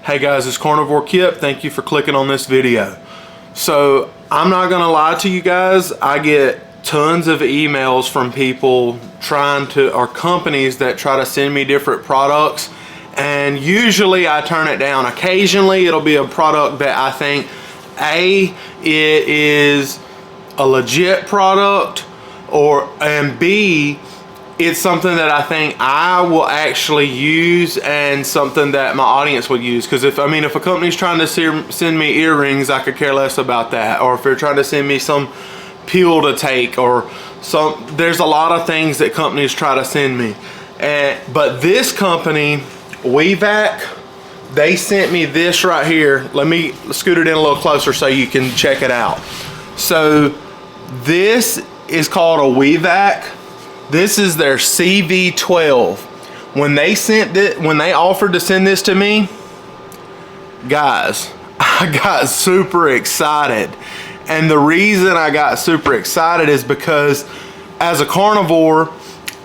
Hey guys, it's Carnivore Kip. Thank you for clicking on this video. So I'm not gonna lie to you guys, I get tons of emails from people or companies that try to send me different products, and usually I turn it down. Occasionally it'll be a product that I think it is a legit product, and B, it's something that I think I will actually use and something that my audience would use. Because if a company's trying to send me earrings, I could care less about that. Or if they're trying to send me some pill to take, or there's a lot of things that companies try to send me. But this company, WEVAC, they sent me this right here. Let me scoot it in a little closer so you can check it out. So this is called a WEVAC. This is their CV12. When they offered to send this to me, guys, I got super excited. And the reason I got super excited is because as a carnivore,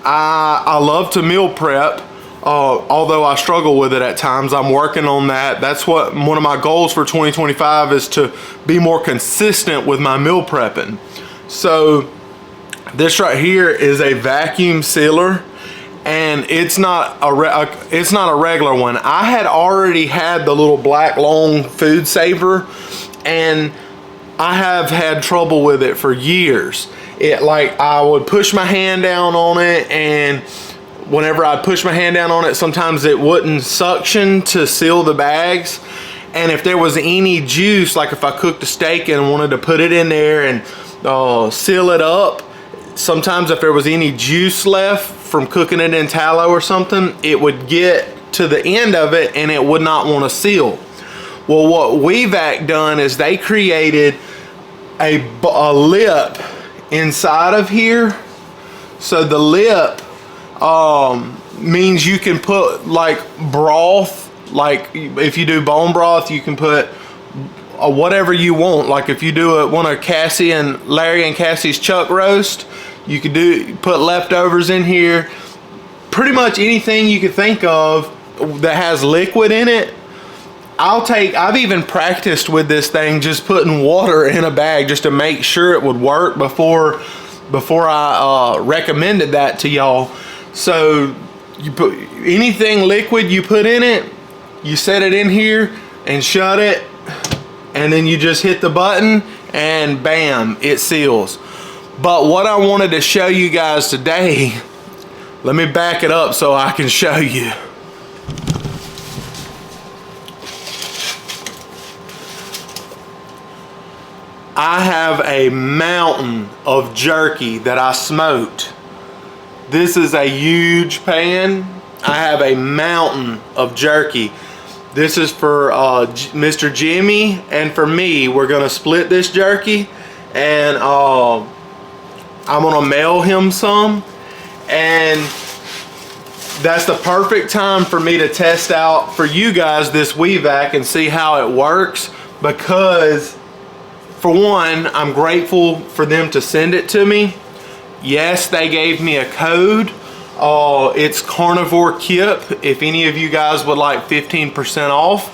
I love to meal prep. Although I struggle with it at times, I'm working on that. That's one of my goals for 2025 is to be more consistent with my meal prepping. So this right here is a vacuum sealer, and it's not a regular one. I had already had the little black long food saver, and I have had trouble with it for years. I would push my hand down on it, and whenever I'd push my hand down on it, sometimes it wouldn't suction to seal the bags. And if there was any juice, like if I cooked a steak and wanted to put it in there and seal it up, sometimes if there was any juice left from cooking it in tallow or something, it would get to the end of it and it would not want to seal. Well, what WEVAC done is they created a lip inside of here. So the lip means you can put like broth, like if you do bone broth, you can put whatever you want. Like if you do one of Larry and Cassie's chuck roast, you could put leftovers in here. Pretty much anything you could think of that has liquid in it. I've even practiced with this thing, just putting water in a bag just to make sure it would work before I recommended that to y'all. So you put anything liquid you put in it, you set it in here and shut it, and then you just hit the button and bam, it seals. But what I wanted to show you guys today, let me back it up so I can show you. I have a mountain of jerky that I smoked. This is a huge pan. I have a mountain of jerky. This is for Mr. Jimmy and for me. We're gonna split this jerky, and I'm gonna mail him some, and that's the perfect time for me to test out for you guys this WEVAC and see how it works, because for one, I'm grateful for them to send it to me. Yes, they gave me a code. It's Carnivore Kip if any of you guys would like 15% off.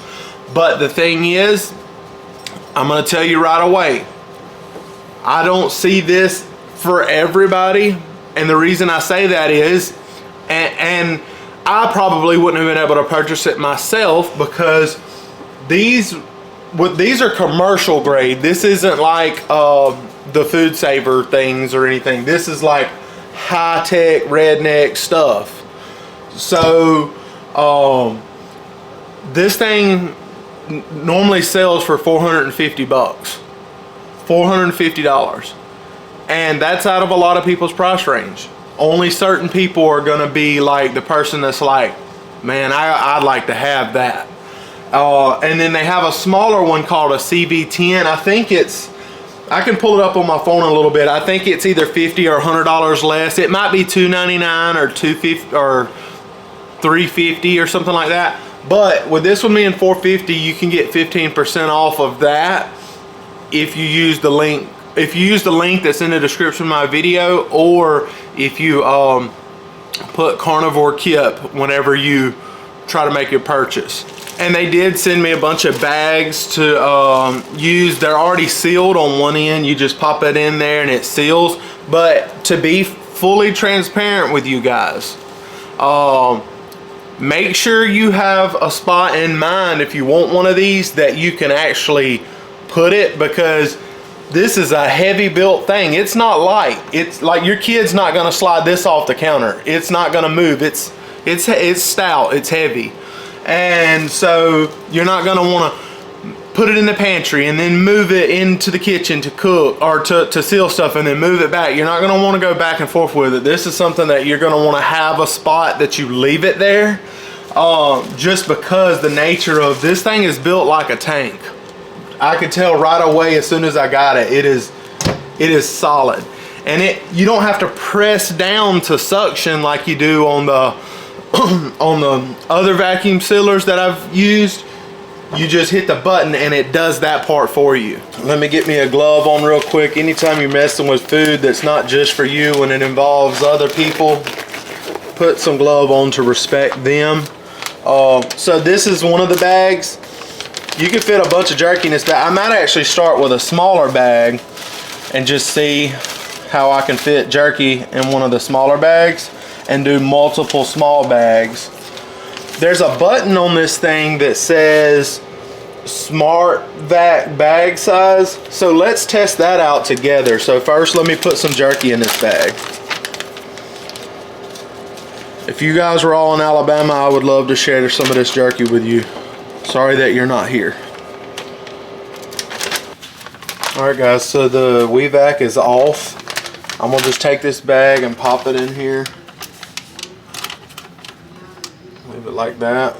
But the thing is, I'm gonna tell you right away, I don't see this for everybody. And the reason I say that is, and I probably wouldn't have been able to purchase it myself, because these are commercial grade. This isn't like the food saver things or anything. This is like high-tech redneck stuff. So this thing normally sells for $450 bucks, $450, and that's out of a lot of people's price range. Only certain people are gonna be like the person that's like, man, I'd like to have that. And then they have a smaller one called a CV10. I can pull it up on my phone a little bit. I think it's either $50 or $100 less. It might be $299 or $250 or $350 or something like that. But with this one being $450, you can get 15% off of that if you use the link. If you use the link that's in the description of my video, or if you put Carnivore Kip whenever you try to make your purchase. And they did send me a bunch of bags to use. They're already sealed on one end. You just pop it in there and it seals. But to be fully transparent with you guys, make sure you have a spot in mind if you want one of these that you can actually put it, because this is a heavy built thing. It's not light. It's like your kid's not gonna slide this off the counter. It's not gonna move. It's stout, it's heavy. And so you're not gonna wanna put it in the pantry and then move it into the kitchen to cook or to seal stuff and then move it back. You're not gonna wanna go back and forth with it. This is something that you're gonna wanna have a spot that you leave it there, just because the nature of this thing is built like a tank. I could tell right away as soon as I got it, it is solid. And you don't have to press down to suction like you do on the on the other vacuum sealers that I've used. You just hit the button and it does that part for you. Let me get me a glove on real quick. Anytime you're messing with food that's not just for you and it involves other people, put some glove on to respect them. So this is one of the bags. You can fit a bunch of jerky in this bag. I might actually start with a smaller bag and just see how I can fit jerky in one of the smaller bags and do multiple small bags. There's a button on this thing that says Smart Vac bag size. So let's test that out together. So first let me put some jerky in this bag. If you guys were all in Alabama, I would love to share some of this jerky with you. Sorry that you're not here. Alright guys, so the WEVAC is off. I'm gonna just take this bag and pop it in here. Leave it like that.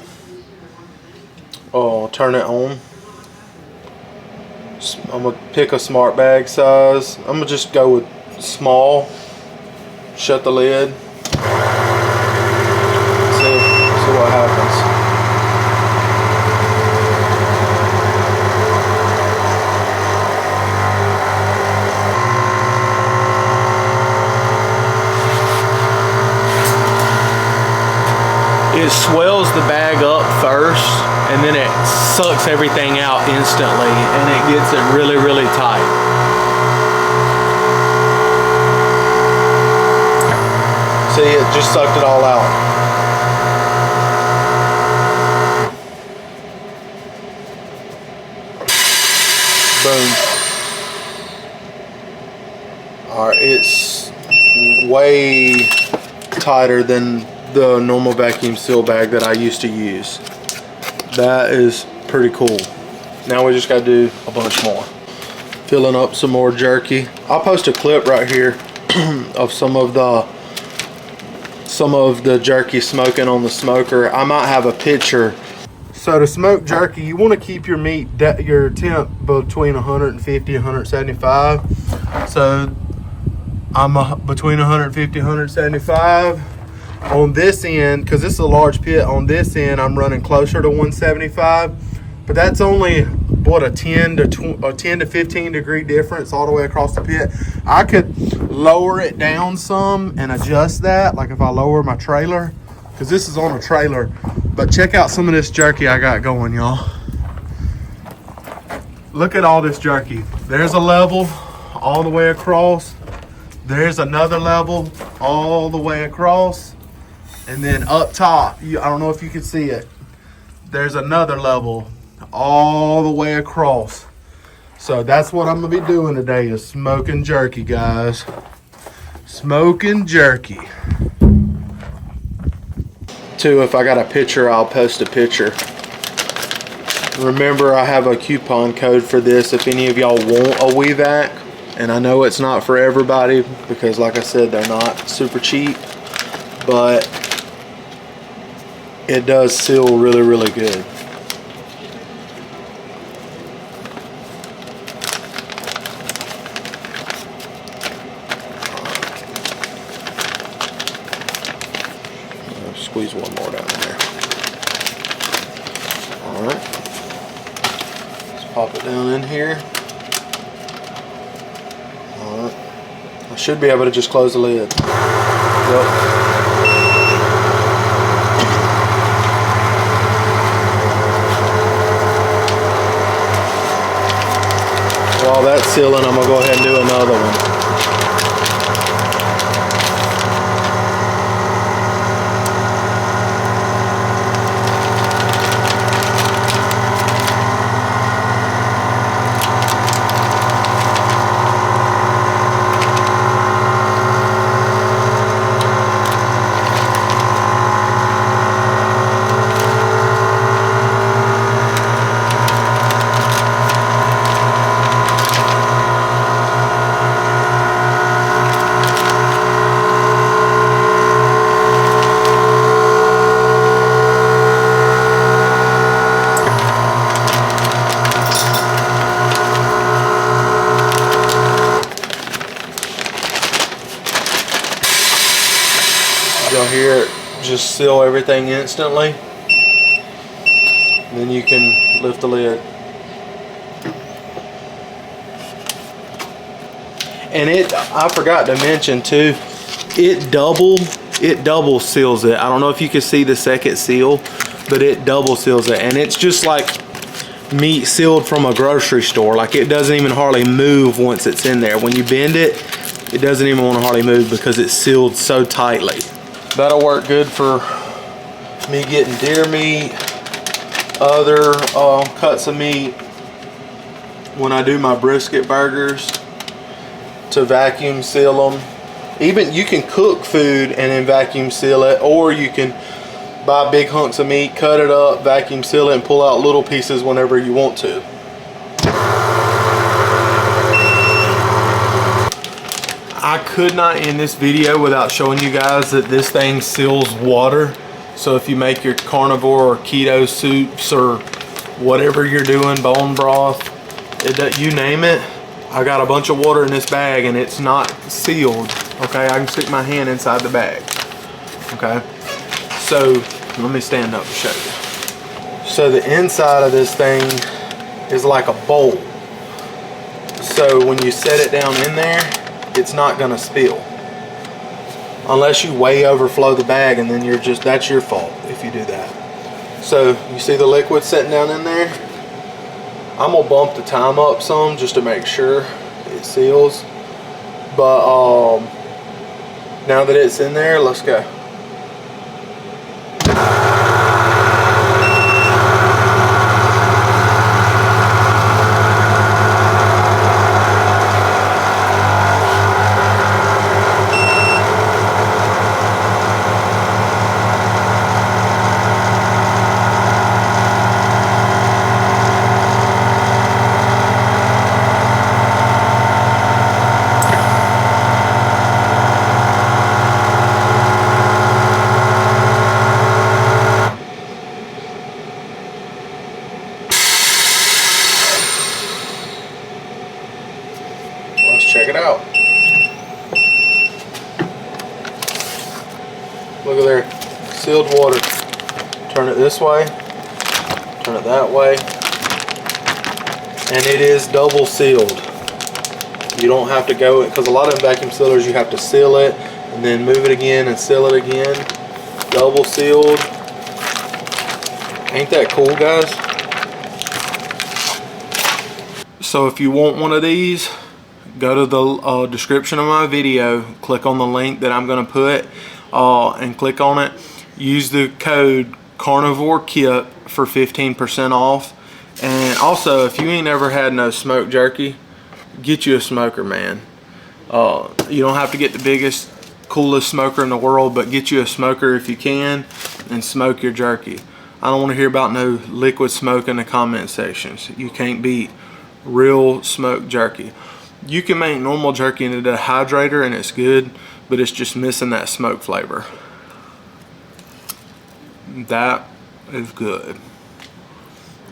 Oh, turn it on. I'm gonna pick a smart bag size. I'm gonna just go with small. Shut the lid. See what happens. It swells the bag up first and then it sucks everything out instantly and it gets it really, really tight. See, it just sucked it all out. Boom. Alright, it's way tighter than the normal vacuum seal bag that I used to use. That is pretty cool. Now we just got to do a bunch more. Filling up some more jerky. I'll post a clip right here of some of the jerky smoking on the smoker. I might have a picture. So to smoke jerky, you want to keep your meat, your temp between 150 and 175. So I'm between 150 and 175. On this end, because this is a large pit, on this end I'm running closer to 175, but that's only what, a 10 to 15 degree difference all the way across the pit. I could lower it down some and adjust that, like if I lower my trailer, because this is on a trailer. But check out some of this jerky I got going, y'all. Look at all this jerky. There's a level all the way across. There's another level all the way across. And then up top, I don't know if you can see it, there's another level all the way across. So that's what I'm gonna be doing today, is smoking jerky, guys. Smoking jerky. Too, if I got a picture, I'll post a picture. Remember, I have a coupon code for this if any of y'all want a WEVAC. And I know it's not for everybody because, like I said, they're not super cheap. But it does seal really, really good. Squeeze one more down there. Alright. Let's pop it down in here. Alright. I should be able to just close the lid. Yep. While that's sealing, I'm gonna go ahead and do another one. You'll hear it just seal everything instantly. And then you can lift the lid. And I forgot to mention too, it double seals it. I don't know if you can see the second seal, but it double seals it. And it's just like meat sealed from a grocery store. Like, it doesn't even hardly move once it's in there. When you bend it, it doesn't even want to hardly move because it's sealed so tightly. That'll work good for me getting deer meat, other cuts of meat when I do my brisket burgers, to vacuum seal them. Even you can cook food and then vacuum seal it, or you can buy big hunks of meat, cut it up, vacuum seal it, and pull out little pieces whenever you want to. I could not end this video without showing you guys that this thing seals water. So if you make your carnivore or keto soups or whatever you're doing, bone broth, you name it, I got a bunch of water in this bag and it's not sealed. Okay, I can stick my hand inside the bag. Okay, so let me stand up and show you. So the inside of this thing is like a bowl. So when you set it down in there, it's not gonna spill unless you way overflow the bag, and then that's your fault if you do that. So you see the liquid sitting down in there? I'm gonna bump the time up some just to make sure it seals. But now that it's in there, let's go. Check it out. Look at there, sealed water. Turn it this way, turn it that way, and it is double sealed. You don't have to go, because a lot of vacuum sealers you have to seal it and then move it again and seal it again. Double sealed. Ain't that cool, guys? So if you want one of these, go to the description of my video, click on the link that I'm going to put, and click on it. Use the code CARNIVORE for 15% off. And also, if you ain't ever had no smoked jerky, get you a smoker, man. You don't have to get the biggest, coolest smoker in the world, but get you a smoker if you can, and smoke your jerky. I don't want to hear about no liquid smoke in the comment sections. You can't beat real smoked jerky. You can make normal jerky in a dehydrator and it's good, but it's just missing that smoke flavor. That is good.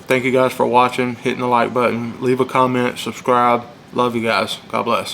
Thank you guys for watching, hitting the like button, leave a comment, subscribe. Love you guys. God bless.